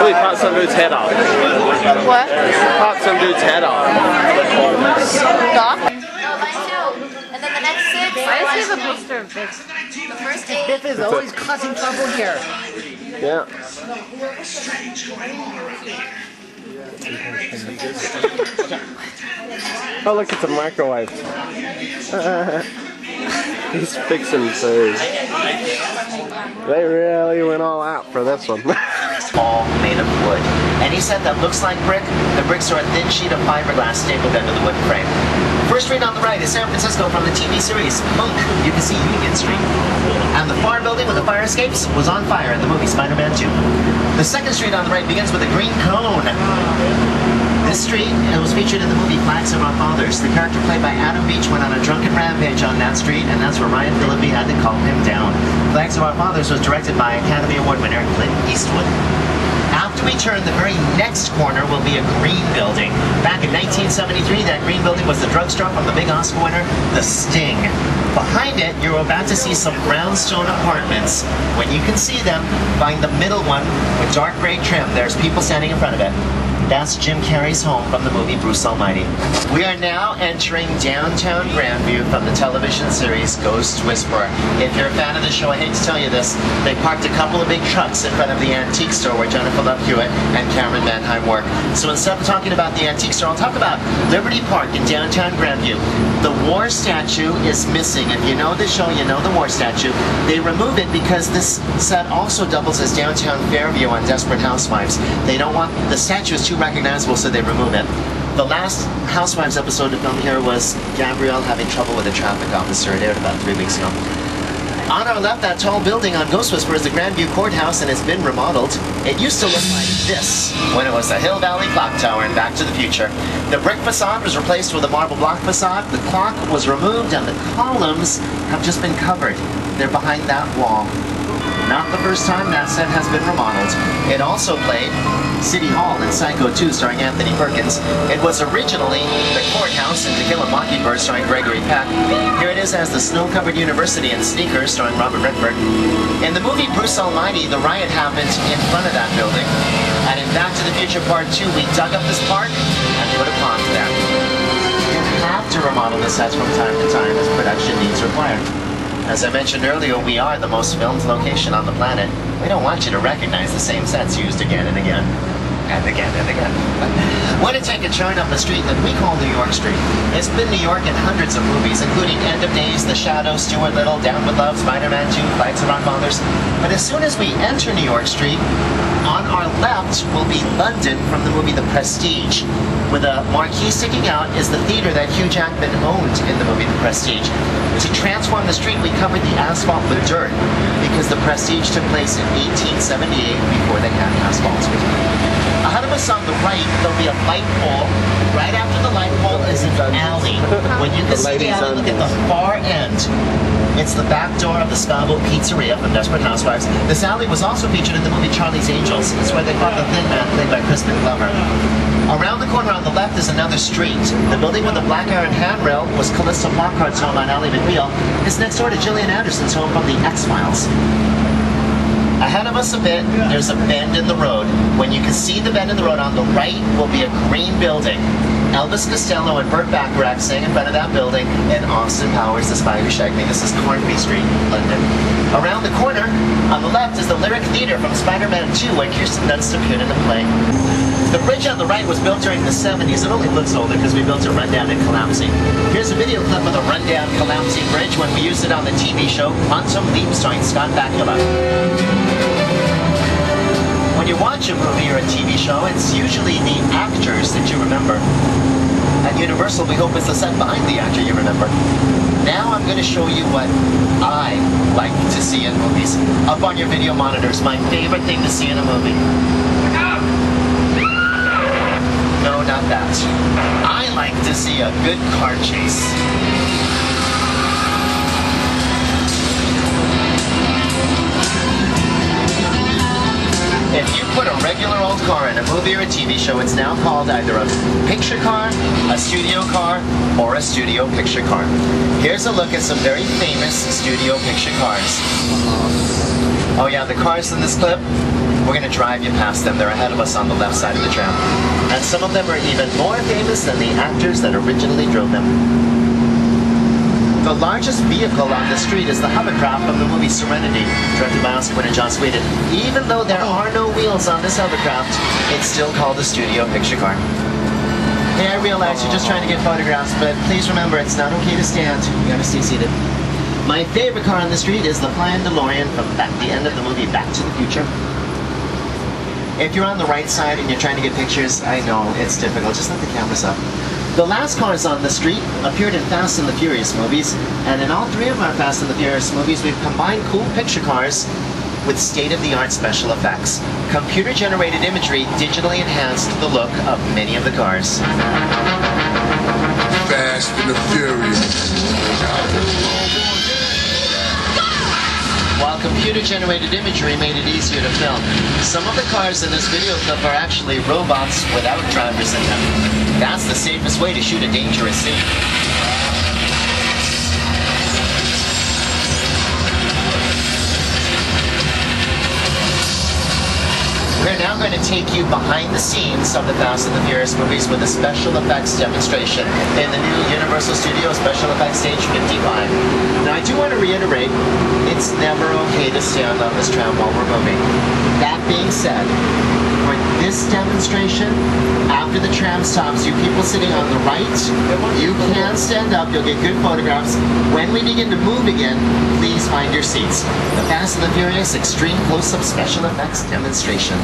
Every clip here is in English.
Oh, he popped some dude's head off. What? Popped some dude's head off. Doc? And then the next 6. Why does he have a poster of Biff? The first 8. Biff is always causing trouble here. Yeah. Oh, look, it's a microwave. He's fixing food. They really went all out for this one. All made of wood. Any set that looks like brick, the bricks are a thin sheet of fiberglass stapled into the wood frame. First street on the right is San Francisco from the TV series Monk. You can see Union Street. And the farm building with the fire escapes was on fire in the movie Spider-Man 2. The second street on the right begins with a green cone. This street was featured in the movie Flags of Our Fathers. The character played by Adam Beach went on a drunken rampage on that street, and that's where Ryan Phillippe had to calm him down. Flags of Our Fathers was directed by Academy Award winner Clint Eastwood. After we turn, the very next corner will be a green building. Back in 1973, that green building was the drugstore from the big Oscar winner, The Sting. Behind it, you're about to see some brownstone apartments. When you can see them, find the middle one with dark gray trim. There's people standing in front of it. That's Jim Carrey's home from the movie Bruce Almighty. We are now entering downtown Grandview from the television series Ghost Whisperer. If you're a fan of the show, I hate to tell you this, they parked a couple of big trucks in front of the antique store where Jennifer Love Hewitt and Cameron Manheim work. So instead of talking about the antique store, I'll talk about Liberty Park in downtown Grandview. The war statue is missing. If you know the show, you know the war statue. They remove it because this set also doubles as downtown Fairview on Desperate Housewives. They don't want, the statue is too recognizable, so they remove it. The last Housewives episode to film here was Gabrielle having trouble with a traffic officer. It aired about 3 weeks ago. On our left, that tall building on Ghost Whisperer is the Grandview Courthouse, and it's been remodeled. It used to look like this when it was the Hill Valley Clock Tower in Back to the Future. The brick facade was replaced with a marble block facade. The clock was removed, and the columns have just been covered. They're behind that wall. Not the first time that set has been remodeled. It also played City Hall in Psycho 2 starring Anthony Perkins. It was originally the courthouse in To Kill a Mockingbird starring Gregory Peck. Here it is as the snow-covered university in Sneakers starring Robert Redford. In the movie Bruce Almighty, the riot happened in front of that building. And in Back to the Future Part 2, we dug up this park and put a pond there. You have to remodel the sets from time to time as production needs require. As I mentioned earlier, we are the most filmed location on the planet. We don't want you to recognize the same sets used again and again. And again and again. I want to take a turn up a street that we call New York Street. It's been New York in hundreds of movies, including End of Days, The Shadow, Stuart Little, Down with Love, Spider-Man 2, Flights of Our Fathers. But as soon as we enter New York Street, on our left will be London from the movie The Prestige. With a marquee sticking out is the theater that Hugh Jackman owned in the movie The Prestige. To transform the street, we covered the asphalt with dirt because The Prestige took place in 1878 before they had asphalt. Ahead of us on the right, there'll be a light pole. Right after the light pole is an alley. When you can see the alley, look at the far end. It's the back door of the Scavo Pizzeria from Desperate Housewives. This alley was also featured in the movie Charlie's Angels. It's where they caught the Thin Man, played by Crispin Glover. Around the corner on the left is another street. The building with the black iron handrail was Callista Flockhart's home on Ally McBeal. It's next door to Gillian Anderson's home from the X-Files. Ahead of us a bit, there's a bend in the road. When you can see the bend in the road, on the right will be a green building. Elvis Costello and Burt Bacharach sang in front of that building, and Austin Powers, The Spy Who Shagged Me. This is Cornby Street, London. Around the corner, on the left, is the Lyric Theater from Spider-Man 2, where Kirsten Dunst appeared in the play. The bridge on the right was built during the 70s. It only looks older because we built it rundown and collapsing. Here's a video clip of the rundown collapsing bridge when we used it on the TV show Quantum Leap starring Scott Bakula. When you watch a movie or a TV show, it's usually the actors that you remember. At Universal, we hope it's the set behind the actor you remember. Now I'm going to show you what I like to see in movies. Up on your video monitors, my favorite thing to see in a movie. No, not that. I like to see a good car chase. If you put a regular old car in a movie or a TV show, it's now called either a picture car, a studio car, or a studio picture car. Here's a look at some very famous studio picture cars. Oh yeah, the cars in this clip, We're going to drive you past them. They're ahead of us on the left side of the tram. And some of them are even more famous than the actors that originally drove them. The largest vehicle on the street is the hovercraft from the movie Serenity, directed by Oscar winner Joss Whedon. Even though there are no wheels on this hovercraft, it's still called a studio picture car. Hey, I realize you're just trying to get photographs, but please remember it's not okay to stand. You gotta stay seated. My favorite car on the street is the flying DeLorean from the end of the movie Back to the Future. If you're on the right side and you're trying to get pictures, I know, it's difficult. Just let the cameras up. The last cars on the street appeared in Fast and the Furious movies, and in all three of our Fast and the Furious movies, we've combined cool picture cars with state-of-the-art special effects. Computer-generated imagery digitally enhanced the look of many of the cars. Fast and the Furious. While computer-generated imagery made it easier to film, some of the cars in this video clip are actually robots without drivers in them. That's the safest way to shoot a dangerous scene. We're now going to take you behind the scenes of the Fast and the Furious movies with a special effects demonstration in the new Universal Studios Special Effects Stage 55. Now I do want to reiterate, it's never okay to stand on this tram while we're moving. That being said, for this demonstration, after the tram stops, you people sitting on the right, you can stand up, you'll get good photographs. When we begin to move again, please find your seats. The Fast and the Furious Extreme Close-Up Special Effects Demonstration.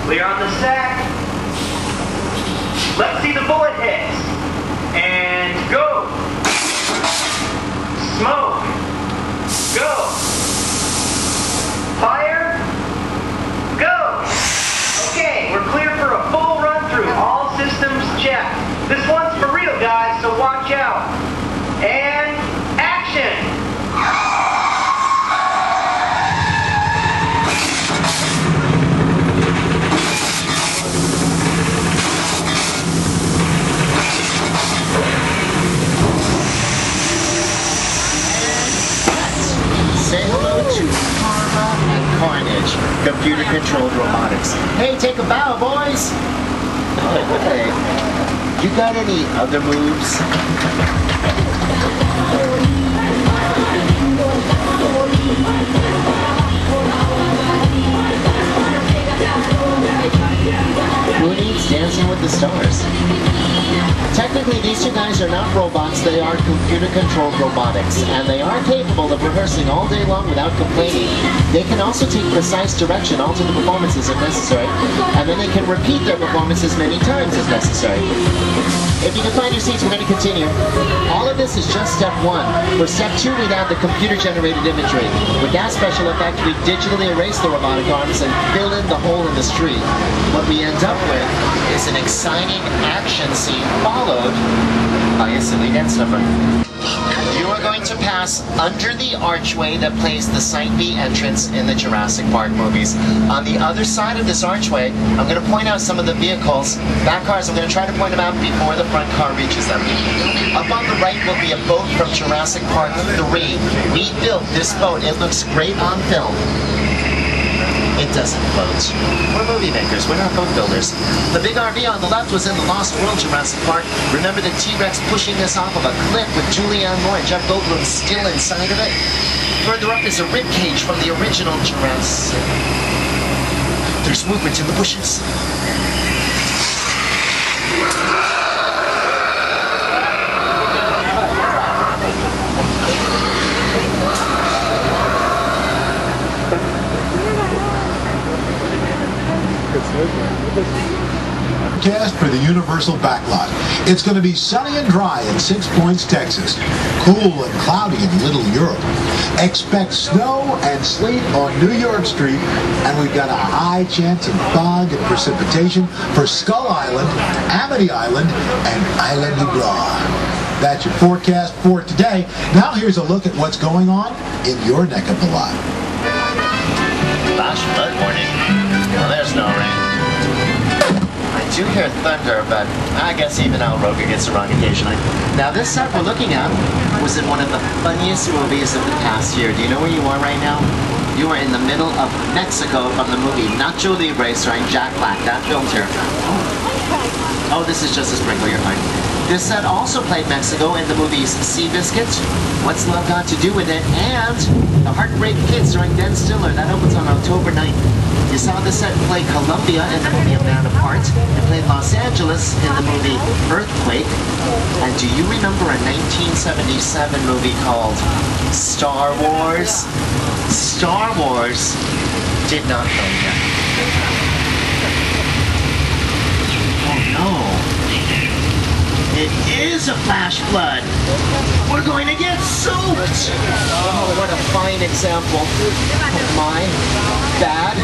Clear on the sack. Let's see the bullet hits. And go. Smoke. Go. Fire. Go. Okay, we're clear for a full run through. All systems checked. This one's for real, guys, so watch out. And action. Say hello to Karma and Carnage, computer-controlled robotics. Hey, take a bow, boys! Okay. You got any other moves? Who needs Dancing with the Stars? Technically, these two guys are not robots, they are computer-controlled robotics, and they are capable of rehearsing all day long without complaining. They can also take precise direction, alter the performances if necessary, and then they can repeat their performances many times as necessary. If you can find your seats, we're going to continue. All of this is just step one. For step two, we add the computer-generated imagery. With that special effect, we digitally erase the robotic arms and fill in the hole in the street. What we end up with is an exciting action scene followed by a silly dance number. You are going to pass under the archway that plays the Site B entrance in the Jurassic Park movies. On the other side of this archway, I'm going to point out some of the vehicles. Back cars, I'm going to try to point them out before the front car reaches them. Up on the right will be a boat from Jurassic Park 3. We built this boat. It looks great on film. It doesn't float. We're movie makers, we're not boat builders. The big RV on the left was in the Lost World Jurassic Park. Remember the T-Rex pushing this off of a cliff with Julianne Moore and Jeff Goldblum still inside of it? Further up is a rib cage from the original Jurassic. There's movement in the bushes. Cast for the Universal Backlot. It's going to be sunny and dry in 6 Points, Texas. Cool and cloudy in Little Europe. Expect snow and sleet on New York Street, and we've got a high chance of fog and precipitation for Skull Island, Amity Island, and Isla Nublar. That's your forecast for today. Now here's a look at what's going on in your neck of the lot. Flash flood warning. Well, there's no rain. I do do hear thunder, but I guess even Al Roker gets it wrong occasionally. Now this set we're looking at was in one of the funniest movies of the past year. Do you know where you are right now? You are in the middle of Mexico from the movie Nacho Libre starring Jack Black. That filmed here. Oh, this is just a sprinkle, you're fine. This set also played Mexico in the movies Seabiscuit, What's Love Got to Do With It, and The Heartbreak Kid starring Ben Stiller. That opens on October 9th. You saw this set play Colombia in the movie A Man Apart. It played Los Angeles in the movie Earthquake. And do you remember a 1977 movie called Star Wars? Star Wars did not film yet. Oh no. It is a flash flood. We're going to get soaked. Oh, what a fine example of my bad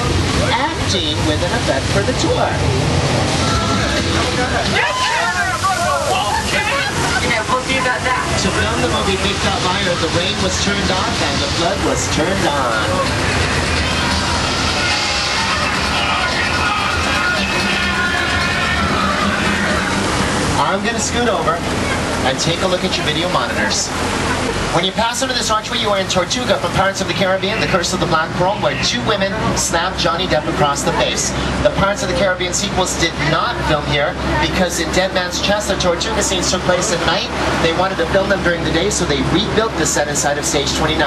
acting with an effect for the tour. To film the movie Big Top Liar, the rain was turned off and the flood was turned on. I'm going to scoot over and take a look at your video monitors. When you pass under this archway, you are in Tortuga from Pirates of the Caribbean, The Curse of the Black Pearl, where two women snapped Johnny Depp across the face. The Pirates of the Caribbean sequels did not film here because in Dead Man's Chest, the Tortuga scenes took place at night. They wanted to film them during the day, so they rebuilt the set inside of Stage 29.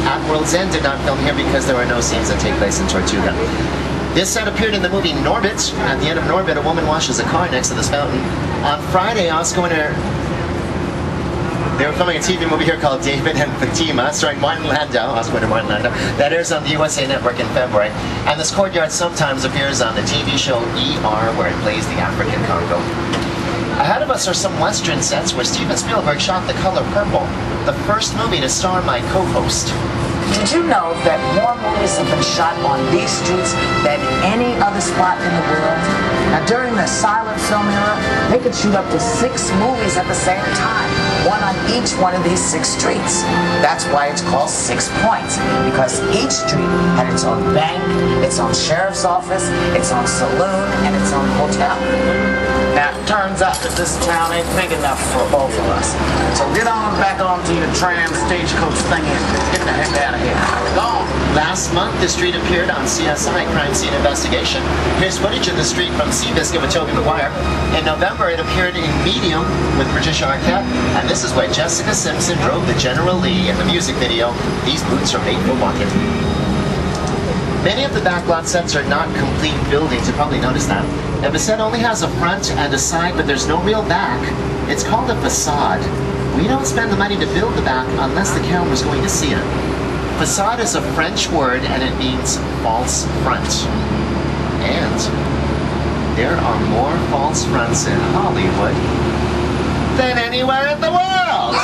At World's End did not film here because there are no scenes that take place in Tortuga. This set appeared in the movie Norbit. At the end of Norbit, a woman washes a car next to this fountain. On Friday, I was going to... They were filming a TV movie here called David and Fatima, starring Martin Landau. I was going to Martin Landau. That airs on the USA Network in February. And this courtyard sometimes appears on the TV show ER, where it plays the African Congo. Ahead of us are some Western sets where Steven Spielberg shot The Color Purple, the first movie to star my co-host. Did you know that more movies have been shot on these streets than any other spot in the world? Now, during the silent film era, they could shoot up to 6 movies at the same time, one on each one of these 6 streets. That's why it's called 6 Points, because each street had its own bank, its own sheriff's office, its own saloon, and its own hotel. Now, it turns out that this town ain't big enough for both of us. So get on back onto your tram stagecoach thingy and get the heck out of here. Go on. Last month, the street appeared on CSI Crime Scene Investigation. Here's footage of the street from Seabiscuit with Tobey Maguire. In November, it appeared in Medium with Patricia Arquette. And this is where Jessica Simpson drove the General Lee in the music video. These boots are made for walking. Many of the backlot sets are not complete buildings. You probably noticed that. If a set only has a front and a side, but there's no real back, it's called a facade. We don't spend the money to build the back unless the camera's going to see it. Facade is a French word and it means false front. And there are more false fronts in Hollywood than anywhere in the world.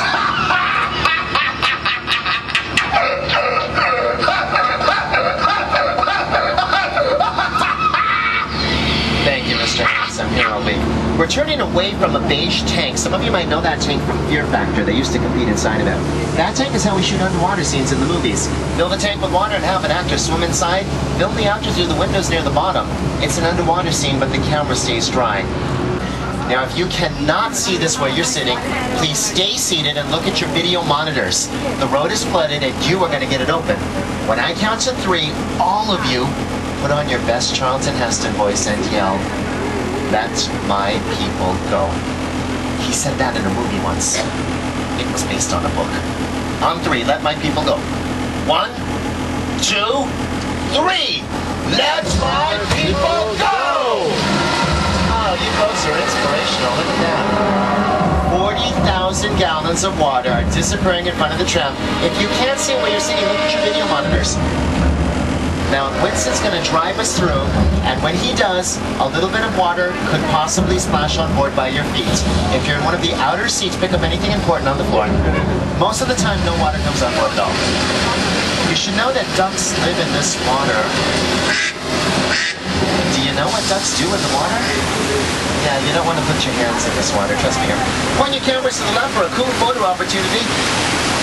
Thank you, Mr. Hanson. Here I'll be. We're turning away from a beige tank. Some of you might know that tank from Fear Factor. They used to compete inside of it. That tank is how we shoot underwater scenes in the movies. Fill the tank with water and have an actor swim inside. Film the actor through the windows near the bottom. It's an underwater scene, but the camera stays dry. Now, if you cannot see this where you're sitting, please stay seated and look at your video monitors. The road is flooded and you are going to get it open. When I count to 3, all of you put on your best Charlton Heston voice and yell, "Let my people go." He said that in a movie once. It was based on a book. On 3, let my people go. 1, 2, 3. Let my people go! Oh, you folks are inspirational. Look at that. 40,000 gallons of water are disappearing in front of the tram. If you can't see where you're sitting, look at your video monitors. Now, Winston's going to drive us through, and when he does, a little bit of water could possibly splash on board by your feet. If you're in one of the outer seats, pick up anything important on the floor. Most of the time, no water comes on board at all. You should know that ducks live in this water. Do you know what ducks do in the water? Yeah, you don't want to put your hands in this water, trust me here. Point your cameras to the left for a cool photo opportunity.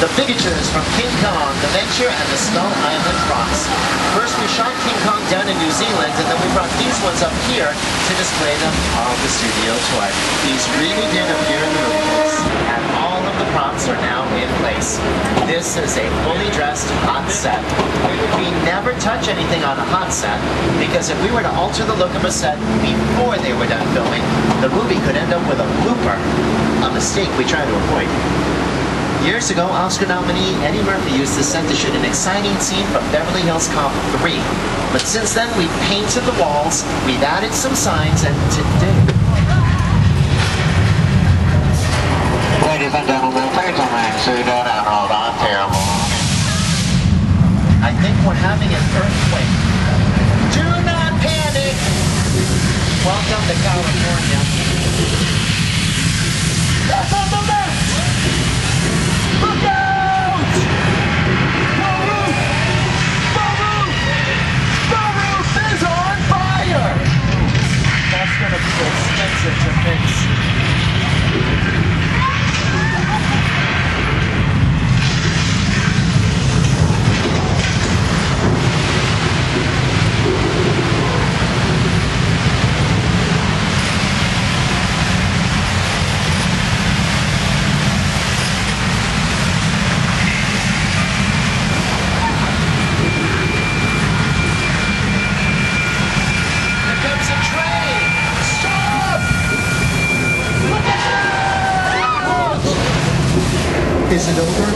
The Bigatures from King Kong, The Venture, and the Skull Island Cross. First we shot King Kong down in New Zealand, and then we brought these ones up here to display them on the studio tour. These really did appear in the movie, folks, and all of the props are now in place. This is a fully dressed hot set. We never touch anything on a hot set, because if we were to alter the look of a set before they were done filming, the movie could end up with a blooper, a mistake we try to avoid. Years ago, Oscar nominee Eddie Murphy used this set to shoot an exciting scene from Beverly Hills Cop 3. But since then, we've painted the walls, we've added some signs, and today... Ladies and gentlemen, please remain seated and hold on to your I think we're having an earthquake. Do not panic! Welcome to California. That's on the left! Look out! The roof! The roof! The roof is on fire! That's gonna be expensive to fix. Is it over?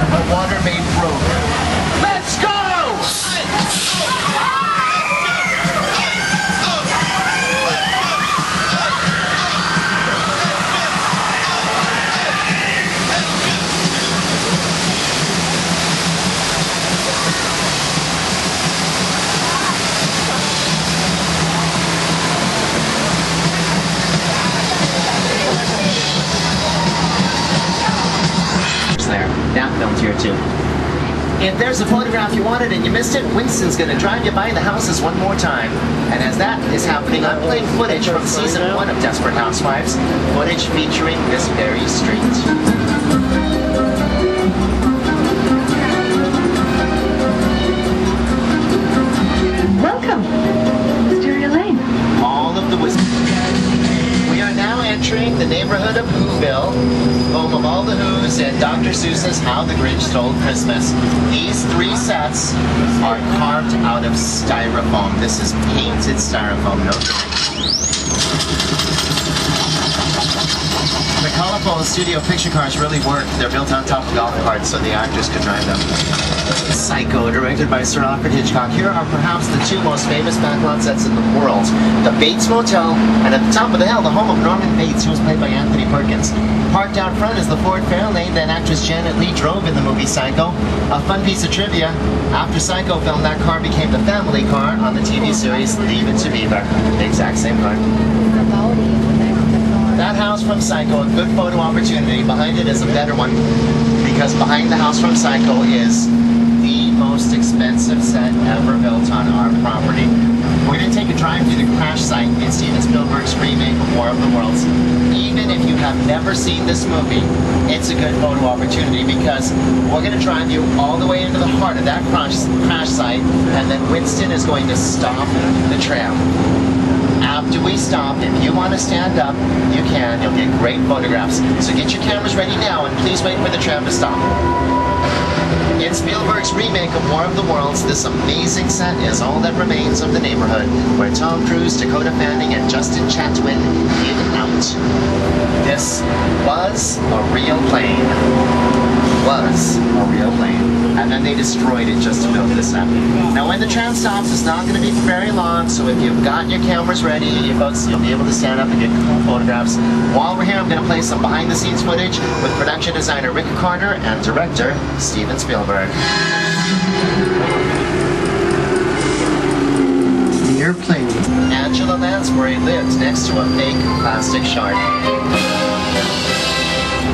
The water main broke. Let's go! There. That filmed here too. If there's a photograph you wanted and you missed it, Winston's going to drive you by the houses one more time. And as that is happening, I'm playing footage from season 1 of Desperate Housewives, footage featuring this very street. Welcome, Wisteria Lane. All of the We are now entering the neighborhood of Whoville, home of all the Whos and Dr. Seuss's How the Grinch Stole Christmas. These 3 sets are carved out of styrofoam. This is painted styrofoam, no The colorful studio picture cars really work. They're built on top of golf carts so the actors could drive them. Psycho, directed by Sir Alfred Hitchcock. Here are perhaps the 2 most famous backlot sets in the world. The Bates Motel, and at the top of the hill, the home of Norman Bates, who was played by Anthony Perkins. Parked out front is the Ford Fairlane that actress Janet Leigh drove in the movie Psycho. A fun piece of trivia, after Psycho film, that car became the family car on the TV series Leave It to Beaver. The exact same car. That house from Psycho, a good photo opportunity. Behind it is a better one, because behind the house from Psycho is the most expensive set ever built on our property. We're going to take a drive through the crash site in Steven Spielberg's remake of War of the Worlds. Even if you have never seen this movie, it's a good photo opportunity, because we're going to drive you all the way into the heart of that crash site, and then Winston is going to stop the tram. After we stop, if you want to stand up, you can. You'll get great photographs. So get your cameras ready now, and please wait for the tram to stop. In Spielberg's remake of War of the Worlds, this amazing set is all that remains of the neighborhood, where Tom Cruise, Dakota Fanning, and Justin Chatwin hid out. This was a real plane. And then they destroyed it just to build this set. Now when the tram stops, it's not going to be very long, so if you've got your cameras ready, you'll be able to stand up and get cool photographs. While we're here, I'm going to play some behind-the-scenes footage with production designer Rick Carter and director Steven Spielberg. The airplane. Angela Lansbury lived next to a fake plastic shark.